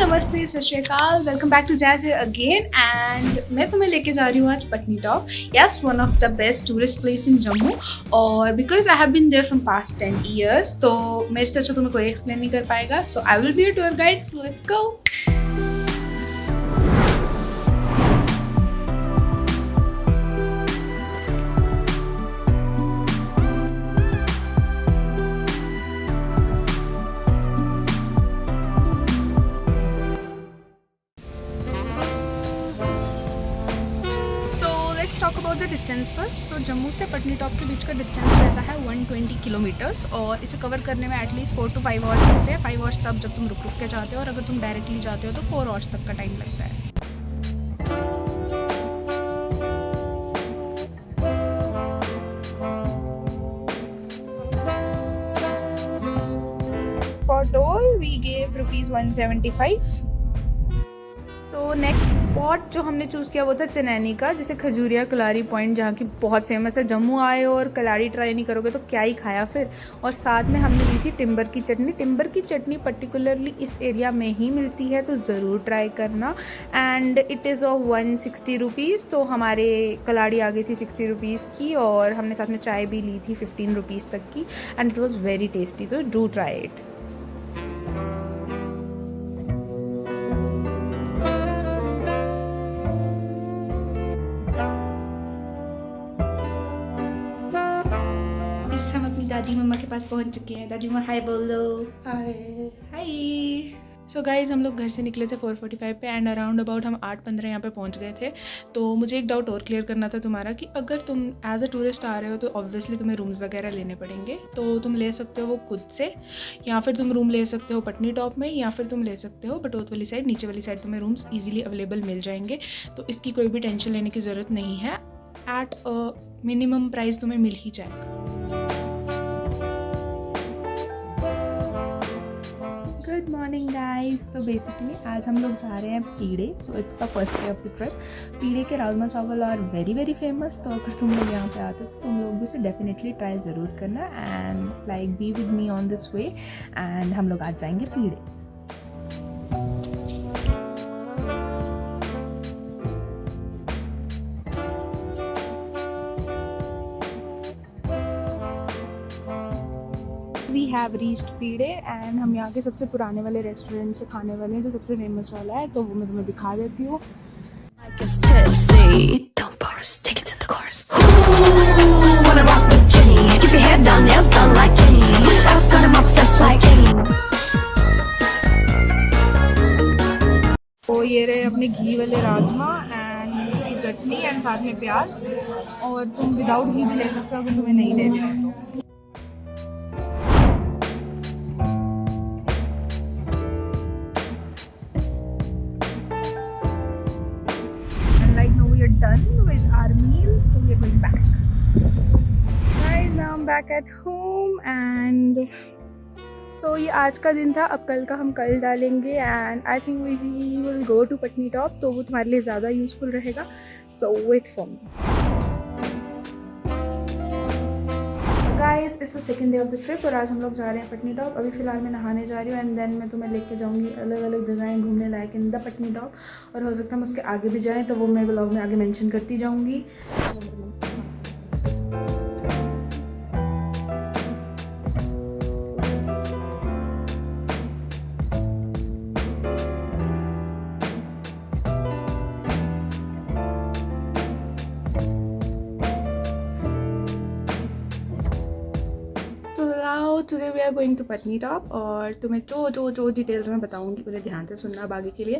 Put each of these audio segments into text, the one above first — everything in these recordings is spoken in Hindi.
नमस्ते, सत श्री अकाल, welcome back to Jazz again and मैं तुम्हें लेके जा रही हूँ आज Patnitop. Yes, one of the best tourist place in Jammu. और because I have been there from past 10 years, तो मेरे से अच्छा तुम्हें कोई एक्सप्लेन नहीं कर पाएगा। So I will be your tour guide, so let's go. Talk about the distance first. तो जम्मू से पटनी टॉप के बीच का डिस्टेंस रहता है 120 किलोमीटर्स और इसे कवर करने में एटलीस्ट 4 to 5 आवर्स लगते हैं। 5 आवर्स तब जब तुम रुक रुक के जाते हो, और अगर तुम डायरेक्टली जाते हो तो 4 आवर्स तक का टाइम लगता है। For toll we gave rupees 175। तो नेक्स्ट स्पॉट जो हमने चूज़ किया वो था चनैनी का, जिसे खजूरिया कलारी पॉइंट, जहाँ की बहुत फेमस है। जम्मू आए हो और कलाड़ी ट्राई नहीं करोगे तो क्या ही खाया फिर। और साथ में हमने ली थी टिम्बर की चटनी। टिम्बर की चटनी पर्टिकुलरली इस एरिया में ही मिलती है, तो ज़रूर ट्राई करना। And it is of 160 rupees. तो हमारे कलाड़ी आ गई थी 60 रुपीज़ की, और हमने साथ में चाय भी ली थी 15 रुपीज़ तक की, and it was very tasty. तो डू ट्राई इट। हम अपनी दादी मम्मा के पास पहुंच चुके हैं। दादी मम्मा हाय बोलो। हाय हाय। सो गाइज़, हम लोग घर से निकले थे 4:45 पे एंड अराउंड अबाउट हम 8:15 यहाँ पे पहुँच गए थे। तो मुझे एक डाउट और क्लियर करना था तुम्हारा, कि अगर तुम एज अ टूरिस्ट आ रहे हो तो ऑब्वियसली तुम्हें रूम्स वगैरह लेने पड़ेंगे। तो तुम ले सकते हो वो खुद से, या फिर तुम रूम ले सकते हो पटनी टॉप में, या फिर तुम ले सकते हो बटोत वाली साइड। नीचे वाली साइड तुम्हें रूम्स ईजिली अवेलेबल मिल जाएंगे, तो इसकी कोई भी टेंशन लेने की ज़रूरत नहीं है। एट अ मिनिमम प्राइस तुम्हें मिल ही जाएगा। Good morning guys. तो बेसिकली आज हम लोग जा रहे हैं Peeda. So it's the first day of the trip. Peeda के राजमा चावल आर वेरी वेरी फेमस। तो अगर तुम लोग यहाँ पे आते हो तो तुम लोग भी उसे डेफिनेटली ट्राई ज़रूर करना and like be with me on this way. And हम लोग आज जाएंगे पीड़े। वी हैव रीच्ड पीड़े एंड हम यहाँ के सबसे पुराने वाले रेस्टोरेंट से खाने वाले हैं, जो सबसे फेमस वाला है। तो वो मैं तुम्हें दिखा देती हूँ। तो ये रहे अपने घी वाले राजमा एंड चटनी एंड साथ में प्याज। और तुम विदाउट घी भी ले सकते हो अगर तुम्हें नहीं लेने हो तो। Done with our meal, so we are going back. Guys, now I'm back at home and so ये आज का दिन था। अब कल का हम कल डालेंगे and I think we will go to Patnitop, तो वो तुम्हारे लिए ज़्यादा यूजफुल रहेगा। So wait for me. Guys, it's the second day of the trip और आज हम लोग जा रहे हैं पटनी टॉप। अभी फ़िलहाल मैं नहाने जा रही हूँ एंड देन मैं तुम्हें लेके जाऊँगी अलग अलग जगहें घूमने लायक इन द पटनी टॉप। और हो सकता है हम उसके आगे भी जाएँ, तो वो मैं व्लॉग में आगे मेंशन करती जाऊँगी। Today we are going to Patnitop और तुम्हें जो डिटेल्स मैं बताऊंगी पूरे ध्यान से सुनना अब आगे के लिए।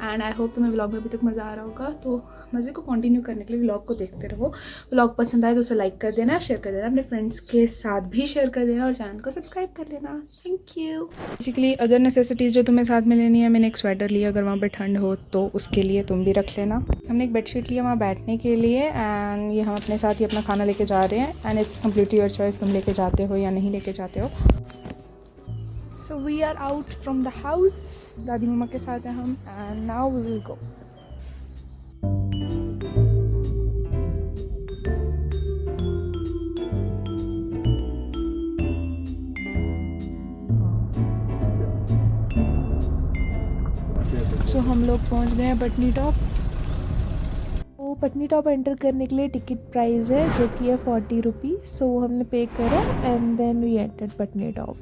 एंड आई होप तुम्हें व्लॉग में अभी तक मज़ा आ रहा होगा। तो मज़े को कंटिन्यू करने के लिए व्लॉग को देखते रहो। व्लॉग पसंद आए तो उसे लाइक कर देना, शेयर कर देना, अपने फ्रेंड्स के साथ भी शेयर कर देना और चैनल को सब्सक्राइब कर लेना। Thank you. Basically other necessities जो तुम्हें साथ में लेनी है, मैंने एक स्वेटर लिया, अगर वहाँ पर ठंड हो तो उसके लिए तुम भी रख लेना। हमने एक बेडशीट लिया वहाँ बैठने के लिए एंड ये हम अपने साथ ही अपना खाना लेके जा रहे हैं and it's completely your choice, तुम लेके जाते हो या नहीं लेके जाते हो। So we are out from the house. दादी मम्मा के साथ हैं हम and now we will go. सो हम लोग पहुंच गए हैं पटनी टॉप। तो पटनी टॉप एंटर करने के लिए टिकट प्राइस है जो कि है 40 रुपीज़। सो हमने पे करा and then we entered Patnitop.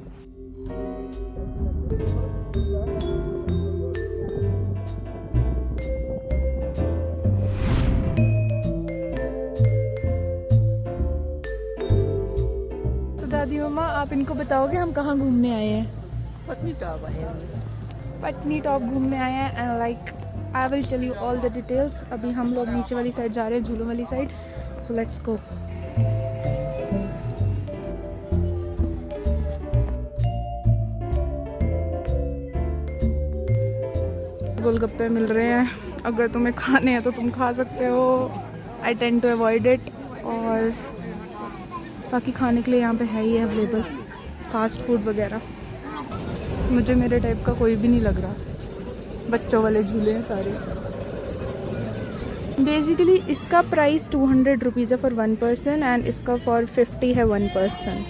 दादी मम्मा आप इनको बताओगे हम कहाँ घूमने आए हैं? पटनी टॉप आए हैं। पटनी टॉप घूमने आए हैं and like I will tell you all the details. अभी हम लोग नीचे वाली साइड जा रहे हैं, झूलों वाली साइड। सो लेट्स गो। गोलगप्पे मिल रहे हैं, अगर तुम्हें खाने हैं तो तुम खा सकते हो। I tend to avoid it. और बाकी खाने के लिए यहाँ पे है ही अवेलेबल फास्ट फूड वगैरह। मुझे मेरे टाइप का कोई भी नहीं लग रहा। बच्चों वाले झूले हैं सारे। बेसिकली इसका प्राइस 200 रुपीज़ है फॉर 1 पर्सन एंड इसका फॉर 50 है 1 पर्सन।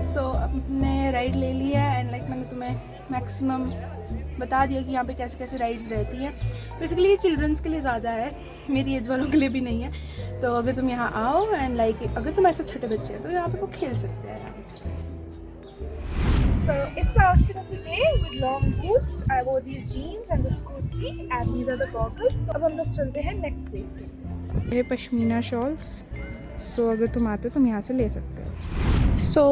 सो हमने राइड ले लिया है एंड लाइक मैंने तुम्हें मैक्सिमम बता दिया कि यहाँ पे कैसे कैसे राइड्स रहती हैं। बेसिकली ये चिल्ड्रंस के लिए ज़्यादा है, मेरी एज वालों के लिए भी नहीं है। तो अगर तुम यहाँ आओ एंड लाइक अगर तुम ऐसे छोटे बच्चे हैं तो यहाँ पे वो खेल सकते हैं आराम से। So it's the outfit of the day with long boots. I wore these jeans and this kurti and these are the goggles. So अब हम लोग चलते हैं नेक्स्ट प्लेस के लिए। ये पश्मीना शॉल्स। सो अगर तुम आते हो तुम यहाँ से ले सकते हो। सो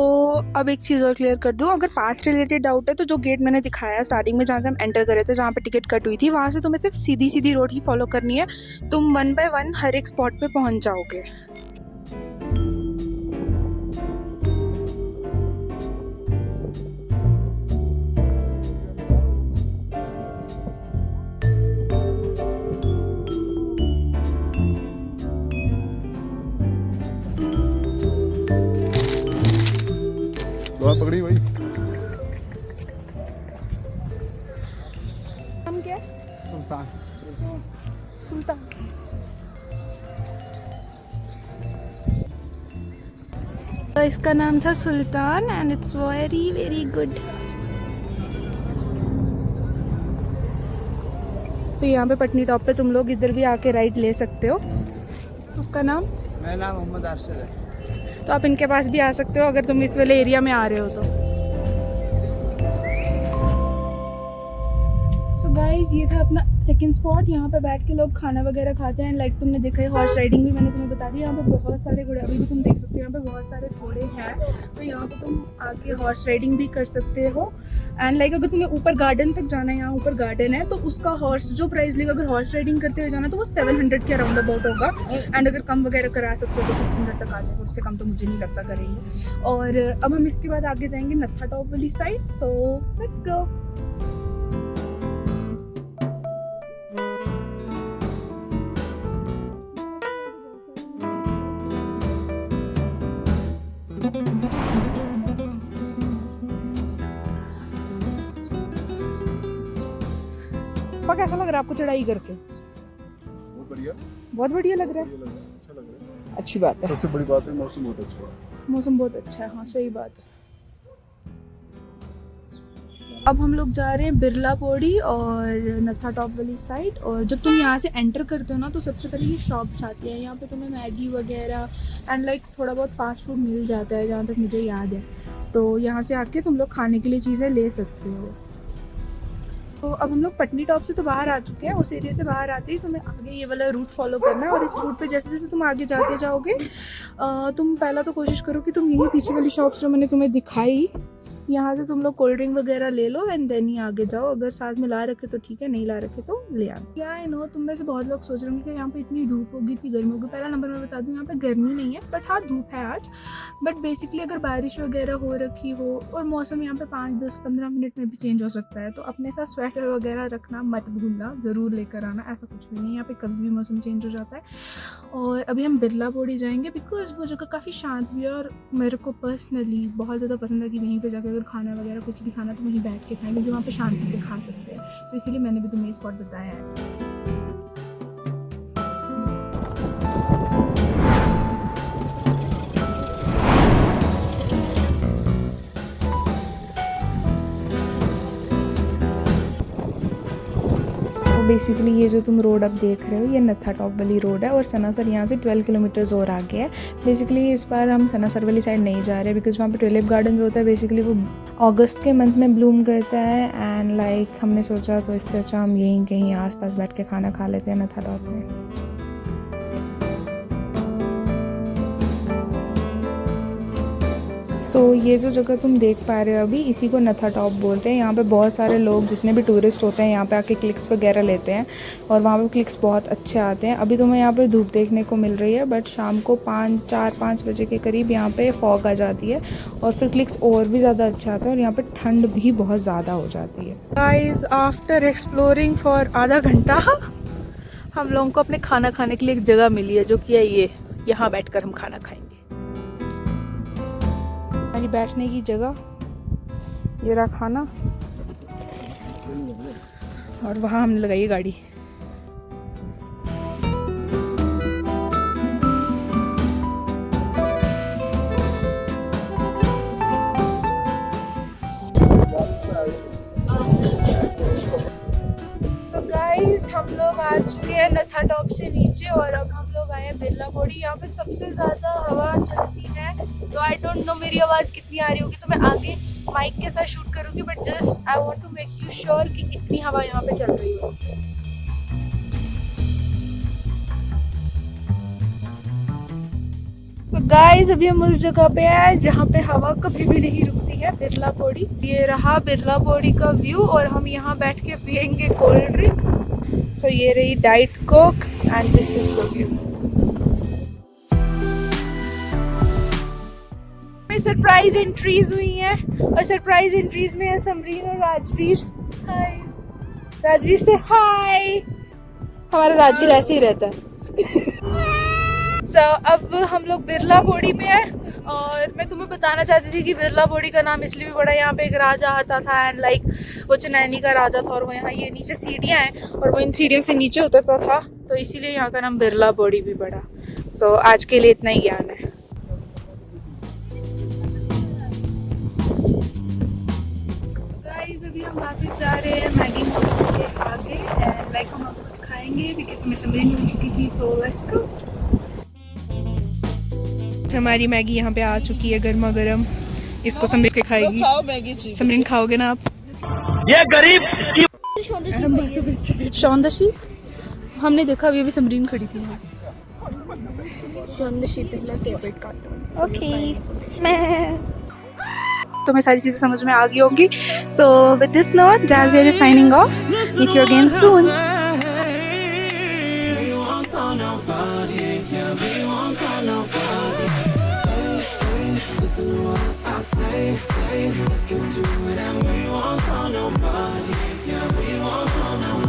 अब एक चीज़ और क्लियर कर दूँ, अगर पास रिलेटेड डाउट है तो जो गेट मैंने दिखाया स्टार्टिंग में जहाँ से हम एंटर करे थे, जहाँ पे टिकट कट हुई थी, वहाँ से तुम्हें सिर्फ सीधी सीधी रोड ही फॉलो करनी है। तुम 1 बाय 1 हर एक स्पॉट पे पहुँच जाओगे। पकड़ी भाई। हम क्या? सुल्तान। सुल्तान। तो इसका नाम था Sultan and it's very very good. तो यहाँ पे पटनी टॉप पे तुम लोग इधर भी आके राइड ले सकते हो। आपका नाम? मेरा नाम मोहम्मद अरशद है। तो आप इनके पास भी आ सकते हो अगर तुम इस वाले एरिया में आ रहे हो तो। सो गाइस ये था अपना सेकंड स्पॉट। यहाँ पे बैठ के लोग खाना वगैरह खाते हैं। लाइक तुमने देखा है हॉर्स राइडिंग भी मैंने तुम्हें बता दी। यहाँ पे बहुत सारे घोड़े, अभी भी तुम देख सकते हो यहाँ पे बहुत सारे घोड़े हैं। तो यहाँ पे तुम आके हॉर्स राइडिंग भी कर सकते हो। एंड लाइक अगर तुम्हें ऊपर गार्डन तक जाना है, यहाँ ऊपर गार्डन है, तो उसका हॉर्स जो प्राइस लेगा, अगर हॉर्स राइडिंग करते हुए जाना तो वो 700 के अराउंड अबाउट होगा। एंड अगर कम वगैरह करा सकते हो तो 600 तक आ जाएगा, उससे कम तो मुझे नहीं लगता करेंगे। और अब हम इसके बाद आगे जाएंगे नत्था टॉप वाली साइड। सो लेट्स गो। कैसा लग रहा है आपको चढ़ाई करके? बहुत बढ़िया। बहुत बढ़िया लग रहा है। अच्छा लग रहा है। अच्छी बात है। सबसे बड़ी बात है मौसम बहुत अच्छा है। मौसम बहुत अच्छा है, हाँ सही बात है। अब हम लोग जा रहे हैं बिरला पौड़ी और नत्था टॉप वाली साइड। और जब तुम यहाँ से एंटर करते हो ना तो सबसे पहले ये शॉप्स आती है। यहाँ पे तुम्हें मैगी वगैरह एंड लाइक थोड़ा बहुत फास्ट फूड मिल जाता है जहाँ तक मुझे याद है। तो यहाँ से आके तुम लोग खाने के लिए चीज़ें ले सकते हो। तो अब हम लोग पटनी टॉप से तो बाहर आ चुके हैं। उस एरिया से बाहर आते ही तुम्हें आगे ये वाला रूट फॉलो करना है। और इस रूट पे जैसे जैसे तुम आगे जाते जाओगे तुम पहला तो कोशिश करो कि तुम यहीं पीछे वाली शॉप्स जो मैंने तुम्हें दिखाई यहाँ से तुम लोग कोल्ड ड्रिंक वगैरह ले लो एंड देन ही आगे जाओ। अगर साथ में ला रखे तो ठीक है, नहीं ला रखे तो ले आओ। क्या आई नो तुम में से बहुत लोग सोच रहे होंगे कि यहाँ पे इतनी धूप होगी, इतनी गर्मी होगी। पहला नंबर मैं बता दूँ यहाँ पे गर्मी नहीं है, बट हाँ धूप है आज। बट बेसिकली अगर बारिश वगैरह हो रखी हो और मौसम यहाँ पे 5, 10, 15 मिनट में भी चेंज हो सकता है, तो अपने साथ स्वेटर वगैरह रखना मत भूलना, ज़रूर लेकर आना। ऐसा कुछ भी नहीं, यहाँ पे कभी भी मौसम चेंज हो जाता है। और अभी हम बिरला पौड़ी जाएंगे बिकॉज वो जगह काफ़ी शांत भी है और मेरे को पर्सनली बहुत ज़्यादा पसंद है कि वहीं पर जाकर अगर खाना वगैरह कुछ भी खाना तो वहीं बैठ के खाएंगे, जो वहाँ पे शांति से खा सकते हैं। तो इसीलिए मैंने भी तुम्हें ये स्पॉट बताया है। बेसिकली ये जो तुम रोड अब देख रहे हो ये नत्था टॉप वाली रोड है और सनासर यहाँ से 12 किलोमीटर्स और आगे है। बेसिकली इस बार हम सनासर वाली साइड नहीं जा रहे बिकॉज वहाँ पे ट्यूलिप गार्डन जो होता है बेसिकली वो अगस्त के मंथ में ब्लूम करता है एंड लाइक हमने सोचा तो इससे अच्छा हम यहीं कहीं आसपास बैठ के खाना खा लेते हैं नत्था टॉप में। सो ये जो जगह तुम देख पा रहे हो अभी इसी को नत्था टॉप बोलते हैं। यहाँ पे बहुत सारे लोग जितने भी टूरिस्ट होते हैं यहाँ पे आके क्लिक्स वगैरह लेते हैं और वहाँ पे क्लिक्स बहुत अच्छे आते हैं। अभी तुम्हें यहाँ पे धूप देखने को मिल रही है बट शाम को 4-5 बजे के करीब यहाँ पे फॉग आ जाती है और फिर क्लिक्स और भी ज़्यादा अच्छे आते हैं और यहाँ पे ठंड भी बहुत ज़्यादा हो जाती है। गाइस आफ्टर एक्सप्लोरिंग फॉर आधा घंटा हम लोगों को अपने खाना खाने के लिए एक जगह मिली है जो कि है ये, यहाँ बैठकर हम खाना खाएंगे। हमारी बैठने की जगह, ये रहा खाना और वहाँ हमने लगाई है गाड़ी। सो गाइस हम लोग आ चुके हैं नत्था टॉप से नीचे और अब हम लोग आए हैं बिरला पौड़ी। यहाँ पे सबसे ज़्यादा हवा चलती है तो आई डोंट नो मेरी आवाज़ कितनी आ रही होगी तो मैं आगे माइक के साथ शूट करूँगी but just I want to make you sure कि कितनी हवा यहाँ पे चल रही है। सो गाइस अभी हम उस जगह पे हैं जहाँ पे हवा कभी भी नहीं रुकती है, बिरला पौड़ी। ये रहा बिरला पौड़ी का व्यू और हम यहाँ बैठ के पियेंगे कोल्ड ड्रिंक। सो ये रही diet Coke and this is the view. Surprise entries हुई हैं और सरप्राइज एंट्रीज में है समरीन और राजवीर। हाय राजवीर से हाय। हमारा राजवीर ऐसे ही रहता है। अब हम लोग बिरला पौड़ी में हैं और मैं तुम्हें बताना चाहती थी कि बिरला पौड़ी का नाम इसलिए भी पड़ा, यहाँ पे एक राजा आता था एंड लाइक वो चनैनी का राजा था और वो यहाँ ये नीचे सीढ़ियाँ हैं और वो इन सीढ़ियों से नीचे उतरता था तो इसीलिए यहाँ का नाम बिरला पौड़ी भी पड़ा। सो आज के लिए इतना ही ज्ञान है। अभी हम वापस जा रहे हैं मैगी मॉल के आगे एंड लाइक हम कुछ खाएंगे बिकॉज हमें समरीन मिल चुकी थी तो लेट्स गो। हमारी मैगी यहाँ पे आ चुकी है गर्मा गर्म, इसको समरीन के खाएगी। समरीन खाओगे ना आप? ये गरीब शॉन द शीप हमने देखा अभी समरीन खड़ी थी। Shaun the Sheep is my favourite cartoon. Okay मैं तुम्हें सारी चीजें समझ में आ गई होंगी। So with this note Jazz is signing off. Meet you again soon. Listen to what I say, let's get to it and we won't tell nobody, yeah, we won't tell nobody.